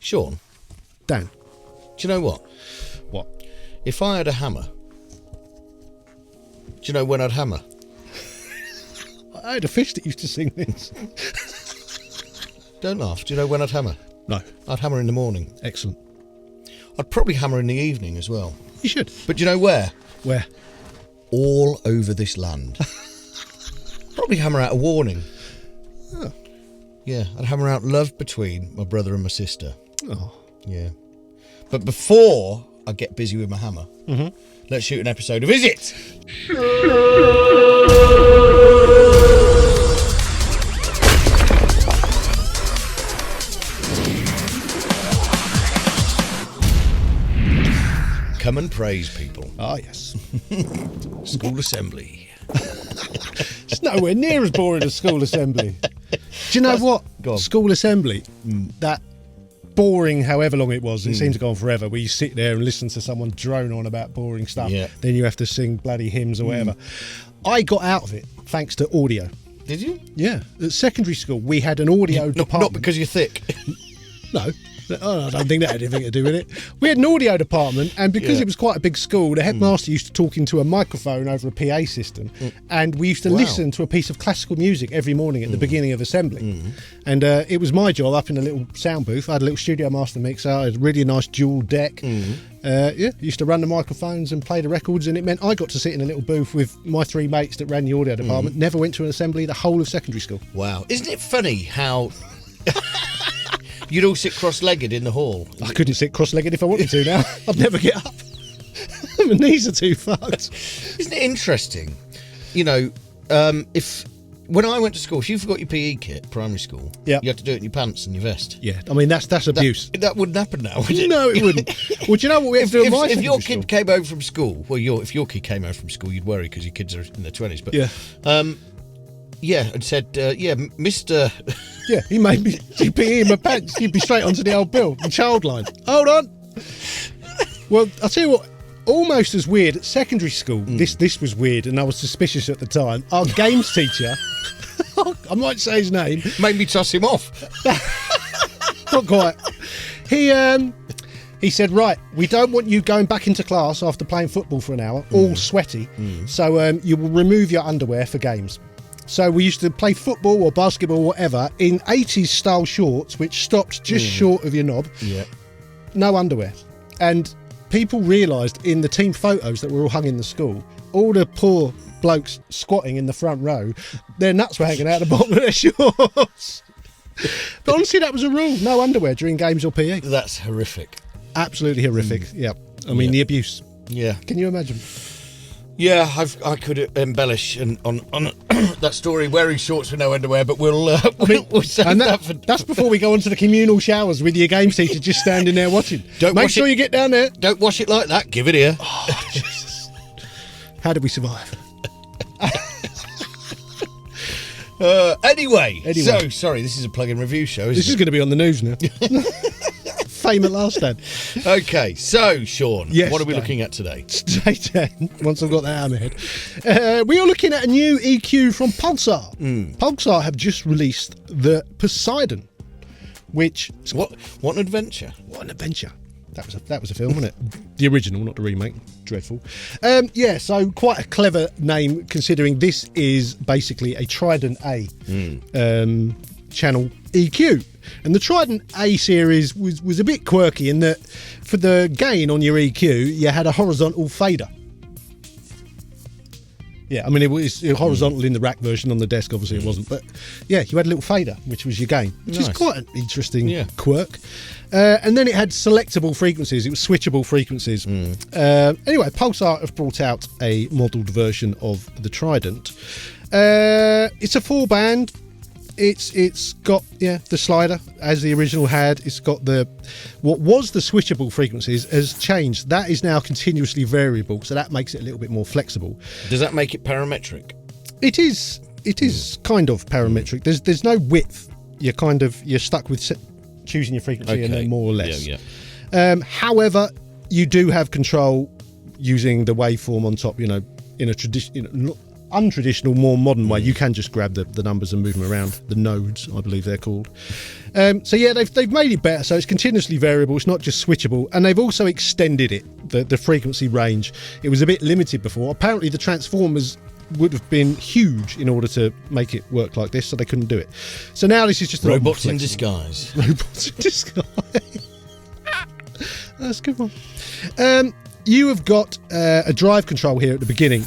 Sean, Dan. do you know what? What? If I had a hammer, do you know when I'd hammer? I had a fish that used to sing this. Don't laugh. Do you know when I'd hammer? No. I'd hammer in the morning. Excellent. I'd probably hammer in the evening as well. You should. But do you know where? Where? All over this land. Probably hammer out a warning. Oh. Yeah, I'd hammer out love between my brother and my sister. Oh. Yeah. But before I get busy with my hammer, let's shoot an episode of Is It? Come and praise people. Ah, yes. School assembly. It's nowhere near as boring as school assembly. Do you know what? Go on. School assembly, that boring, however long it was, it seemed to go on forever, where you sit there and listen to someone drone on about boring stuff. Yeah. Then you have to sing bloody hymns or whatever. I got out of it thanks to audio. Did you? Yeah. At secondary school, we had an audio department. Not because you're thick. No. Oh, I don't think that had anything to do with it. We had an audio department, and because it was quite a big school, the headmaster used to talk into a microphone over a PA system, and we used to listen to a piece of classical music every morning at the beginning of assembly. And it was my job up in a little sound booth. I had a little studio master mixer. I had a really nice dual deck. Used to run the microphones and play the records, and it meant I got to sit in a little booth with my three mates that ran the audio department. Never went to an assembly the whole of secondary school. Wow. Isn't it funny how... You'd all sit cross-legged in the hall. I couldn't sit cross-legged if I wanted to now. I'd never get up. My knees are too fucked. Isn't it interesting? You know, when I went to school, if you forgot your PE kit, primary school, you had to do it in your pants and your vest. Yeah, I mean, that's abuse. That wouldn't happen now, would it? No, it wouldn't. Well, do you know what we have to do at my if your secondary kid school? came home from school, if your kid came home from school, you'd worry because your kids are in their 20s. But and said, Mr. Yeah, he made me do PE in my pants. He'd be straight onto the old bill, the child line. Hold on. Well, I'll tell you what, almost as weird at secondary school, this was weird, and I was suspicious at the time. Our games teacher, I might say his name. Made me toss him off. Not quite. He said, right, we don't want you going back into class after playing football for an hour, all sweaty, so you will remove your underwear for games. So we used to play football or basketball or whatever in 80s style shorts, which stopped just short of your knob. Yeah. No underwear. And people realised in the team photos that were all hung in the school, all the poor blokes squatting in the front row, their nuts were hanging out the bottom of their shorts. But honestly, that was a rule. No underwear during games or PE. That's horrific. Absolutely horrific. Yeah. I mean, the abuse. Yeah. Can you imagine? Yeah, I could embellish on that story, wearing shorts with no underwear, but we'll save that for... That's before we go on to the communal showers with your games teacher just standing there watching. Make sure you get down there. Don't wash it like that. Give it here. Oh, Jesus. How did we survive? Anyway, so sorry, this is a plug-in review show, isn't it? This is going to be on the news now. Fame at last, Dan. Okay, so Sean, yes, what are we looking at today? Today, Dan, once I've got that out of my head, we are looking at a new EQ from Pulsar. Pulsar have just released the Poseidon, which what an adventure! What an adventure! That was a film, wasn't it? The original, not the remake. Dreadful. So quite a clever name, considering this is basically a Trident A channel EQ. And the Trident A series was a bit quirky in that for the gain on your EQ, you had a horizontal fader. Yeah, I mean, it was horizontal in the rack version. On the desk, obviously it wasn't. But yeah, you had a little fader, which was your gain, which is quite an interesting quirk. And then it had selectable frequencies. It was switchable frequencies. Anyway, Pulsar have brought out a modelled version of the Trident. It's a 4-band. It's got the slider as the original had. It's got what was the switchable frequencies has changed. That is now continuously variable, so that makes it a little bit more flexible. Does that make it parametric? It is kind of parametric. There's no width. You're stuck with choosing your frequency and then more or less. However, you do have control using the waveform on top. In a tradition, untraditional, more modern way, you can just grab the numbers and move them around. The nodes, I believe they're called. So yeah, they've made it better. So it's continuously variable. It's not just switchable, and they've also extended it, the frequency range. It was a bit limited before. Apparently, the transformers would have been huge in order to make it work like this, so they couldn't do it. So now this is just robots in disguise. Robots in disguise. That's a good one. You have got a drive control here at the beginning,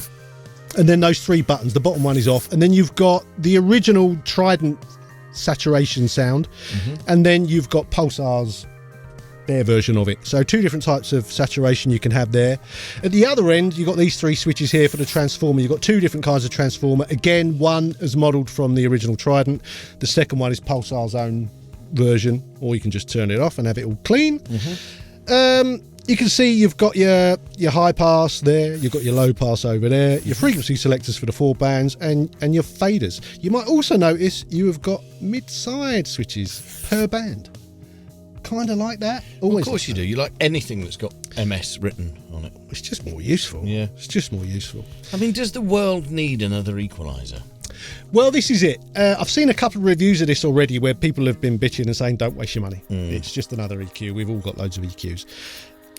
and then those 3 buttons. The bottom one is off, and then you've got the original Trident saturation sound, and then you've got Pulsar's their version of it. So 2 different types of saturation you can have there. At the other end, you've got these 3 switches here for the transformer. You've got 2 different kinds of transformer. Again, one is modelled from the original Trident. The second one is Pulsar's own version, or you can just turn it off and have it all clean. You can see you've got your high pass there, you've got your low pass over there, your frequency selectors for the 4 bands, and your faders. You might also notice you have got mid-side switches per band. Kind of like that. Always. Of course you do. You like anything that's got MS written on it. It's just more useful. Yeah. It's just more useful. I mean, does the world need another equaliser? Well, this is it. I've seen a couple of reviews of this already where people have been bitching and saying, don't waste your money. It's just another EQ. We've all got loads of EQs.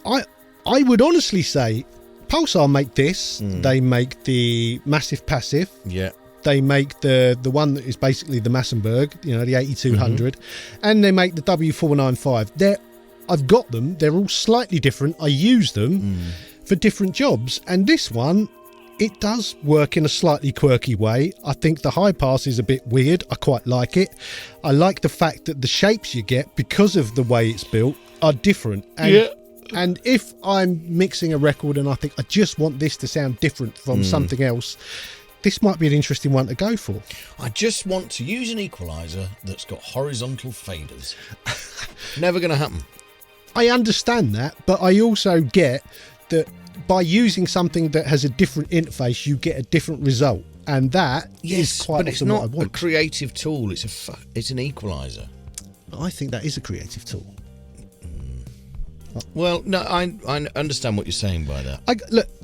I would honestly say Pulsar make this. They make the massive passive. Yeah. They make the one that is basically the Massenburg, the 8200, and they make the W495. I've got them. They're all slightly different. I use them for different jobs, and this one, it does work in a slightly quirky way. I think the high pass is a bit weird. I quite like it. I like the fact that the shapes you get, because of the way it's built, are different. And if I'm mixing a record and I think I just want this to sound different from something else, this might be an interesting one to go for. I just want to use an equaliser that's got horizontal faders. Never going to happen. I understand that, but I also get that by using something that has a different interface, you get a different result. And that is quite often what I want. It's not a creative tool, it's an equaliser. I think that is a creative tool. Well, no, I understand what you're saying by that.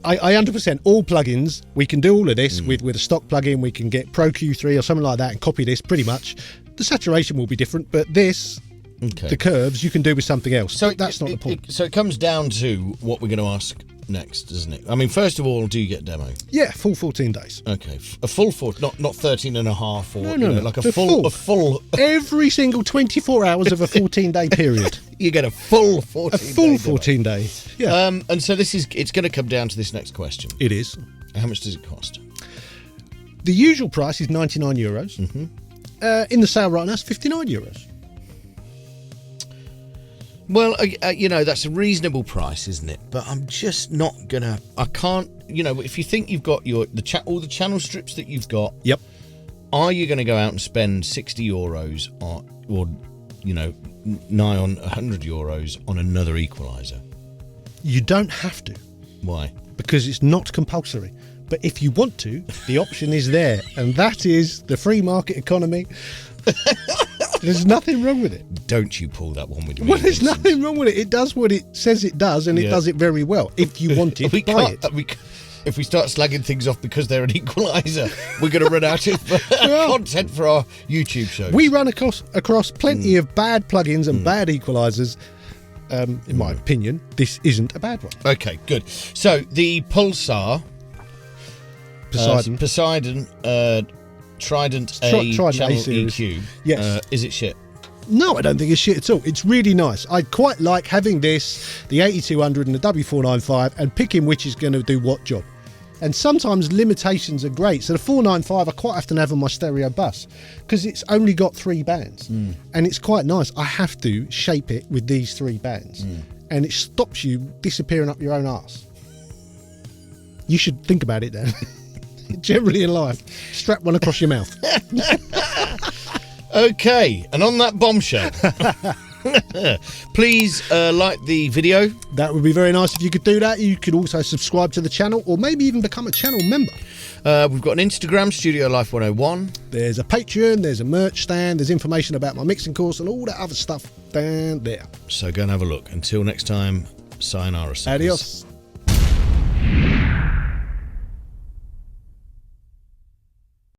I 100%. All plugins, we can do all of this with a stock plugin. We can get Pro Q3 or something like that and copy this pretty much. The saturation will be different, but this, the curves, you can do with something else. So that's not the point. So it comes down to what we're going to ask next, doesn't it? I mean, first of all, do you get a demo? Yeah, full 14 days. Okay, a full 14, not 13 and a half, or no, like a full every single 24 hours of a 14-day period. You get a full 14 a full 14 day. Yeah. And so it's going to come down to this next question. It is. How much does it cost? The usual price is €99. In the sale right now, it's €59. Well, that's a reasonable price, isn't it? But I'm just not gonna. I can't. If you think you've got all the channel strips that you've got. Yep. Are you going to go out and spend €60 or nigh on €100 on another equaliser? You don't have to. Why? Because it's not compulsory. But if you want to, the option is there, and that is the free market economy. There's nothing wrong with it. Don't you pull that one with me. Well, there's nothing wrong with it. It does what it says it does, and it does it very well. If you want it, buy it. If we start slagging things off because they're an equaliser, we're going to run out of content for our YouTube shows. We run across plenty of bad plugins and bad equalisers. In my opinion, this isn't a bad one. Okay, good. So the Pulsar Poseiden Trident A channel EQ. Yes. Is it shit? No, I don't think it's shit at all. It's really nice. I quite like having this, the 8200 and the W495, and picking which is going to do what job. And sometimes limitations are great. So the 495 I quite often have on my stereo bus because it's only got 3 bands. And it's quite nice. I have to shape it with these 3 bands. And it stops you disappearing up your own arse. You should think about it then. Generally in life, strap one across your mouth. Okay, and on that bombshell, please like the video. That would be very nice if you could do that. You could also subscribe to the channel, or maybe even become a channel member. We've got an Instagram, Studio Life 101. There's a Patreon, there's a merch stand, there's information about my mixing course and all that other stuff down there. So go and have a look. Until next time, sayonara. Adios.